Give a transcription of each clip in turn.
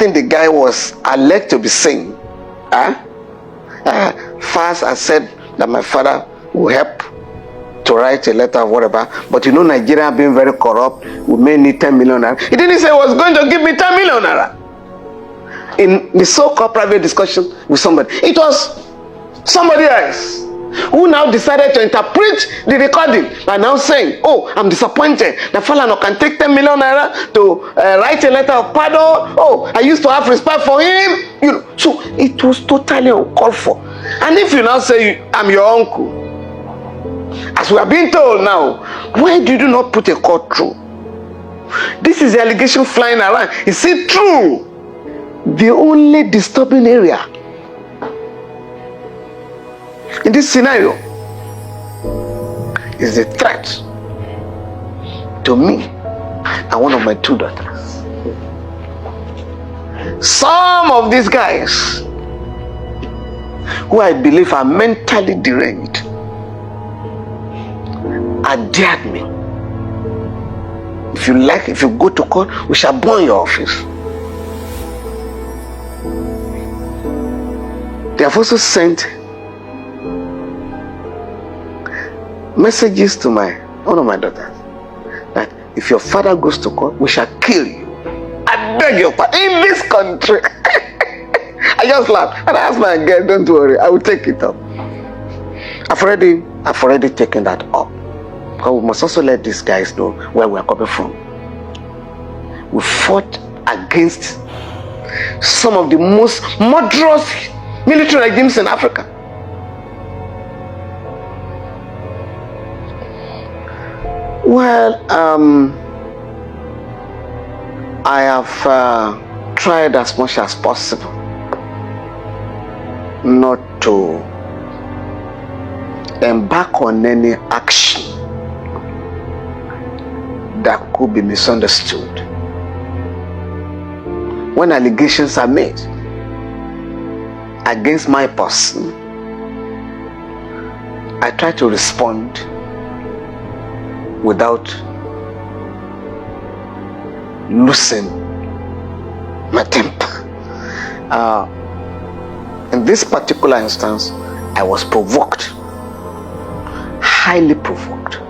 thing the guy was alleged to be saying, first I said that my father will help to write a letter or whatever, but you know Nigeria being very corrupt, we may need 10 million naira. He didn't say he was going to give me 10 million naira. In the so-called private discussion with somebody, it was somebody else who now decided to interpret the recording by now saying, oh, I'm disappointed that Falana can take 10 million naira to write a letter of pardon. Oh, I used to have respect for him. You know, so it was totally uncalled for. And if you now say, I'm your uncle, as we are being told now, why did you not put a court through? This is the allegation flying around. Is it true? The only disturbing area in this scenario is the threat to me and one of my two daughters. Some of these guys, who I believe are mentally deranged, have dared me. If you like, if you go to court, we shall burn your office. They have also sent messages to one of my daughters that if your father goes to court, we shall kill you. I beg your pardon, in this country. I just laughed and I asked my girl, don't worry, I will take it up. I've already taken that up. Because we must also let these guys know where we are coming from. We fought against some of the most murderous military regimes in Africa. Well, I have tried as much as possible not to embark on any action that could be misunderstood. When allegations are made against my person, I try to respond without losing my temper. In this particular instance, I was provoked, highly provoked,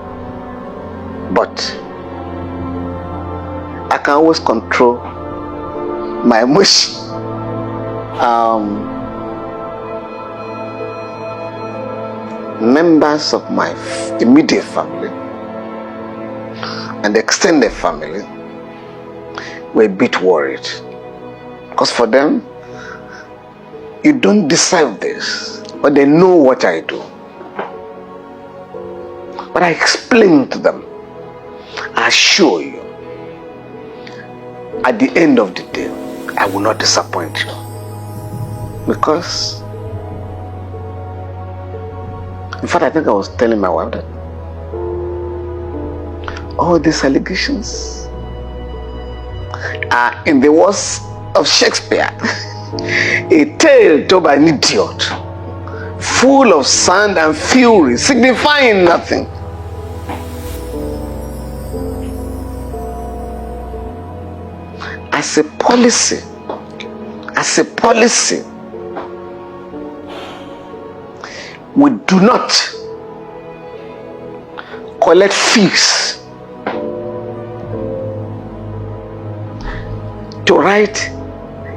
but I can always control my emotion. Members of my immediate family and extended family were a bit worried, because for them, you don't deserve this, but they know what I do. But I explained to them, I assure you, at the end of the day, I will not disappoint you. Because, in fact, I think I was telling my wife that all these allegations are, in the words of Shakespeare, a tale told by an idiot, full of sand and fury, signifying nothing. As a policy, we do not collect fees to write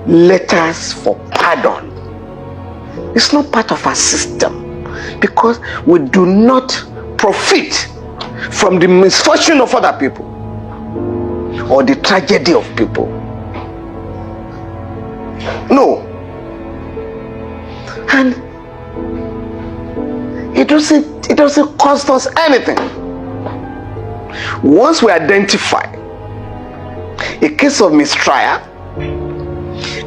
letters for pardon. It's not part of our system, because we do not profit from the misfortune of other people or the tragedy of people. No. And it doesn't cost us anything. Once we identify a case of mistrial,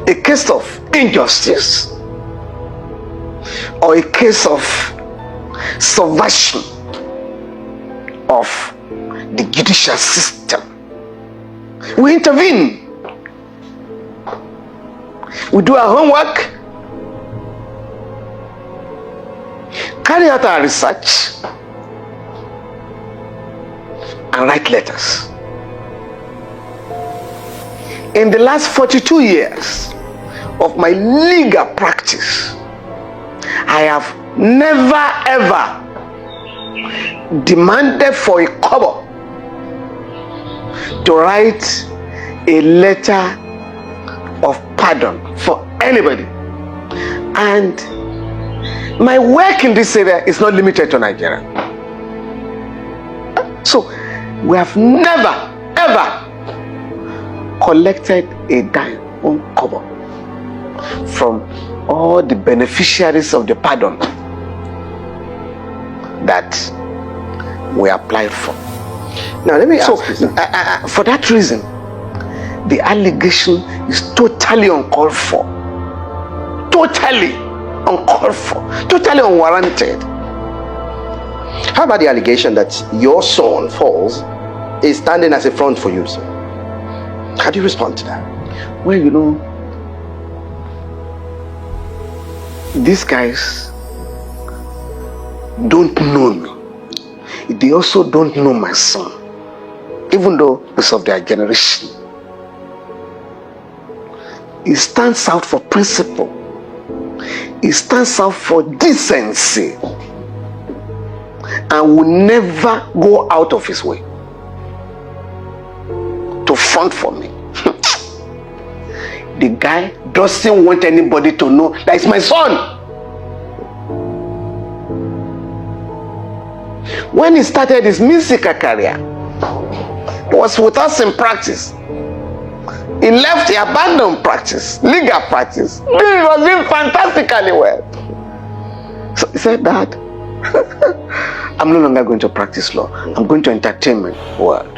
a case of injustice, or a case of subversion of the judicial system, we intervene. We do our homework, carry out our research, and write letters. In the last 42 years of my legal practice, I have never ever demanded for a kobo to write a letter of pardon for anybody. And my work in this area is not limited to Nigeria. So we have never ever collected a dime on kobo from all the beneficiaries of the pardon that we applied for. Now let me ask you, for that reason, the allegation is totally uncalled for, totally uncalled for, totally unwarranted. how about the allegation that your son, Falls, is standing as a front for you, sir? How do you respond to that? Well, you know, these guys don't know me. They also don't know my son, even though it's of their generation. He stands out for principle. He stands out for decency, and will never go out of his way to front for me. The guy doesn't want anybody to know that it's my son. When he started his musical career, he was with us in practice. He left, he abandoned practice, legal practice. He was doing fantastically well. So he said, Dad, I'm no longer going to practice law. I'm going to entertainment world.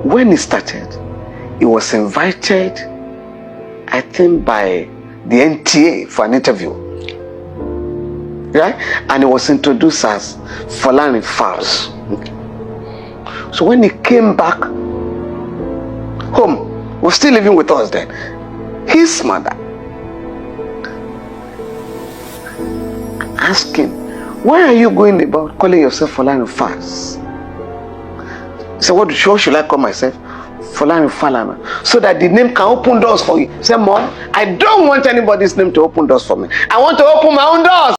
When he started, he was invited, I think, by the NTA for an interview. Right? And he was introduced as Falana Falls. So when he came back home, he was still living with us then. His mother asked him, why are you going about calling yourself Falana Falls? He said, what should I call myself? Falana. So that the name can open doors for you. He said, Mom, I don't want anybody's name to open doors for me. I want to open my own doors.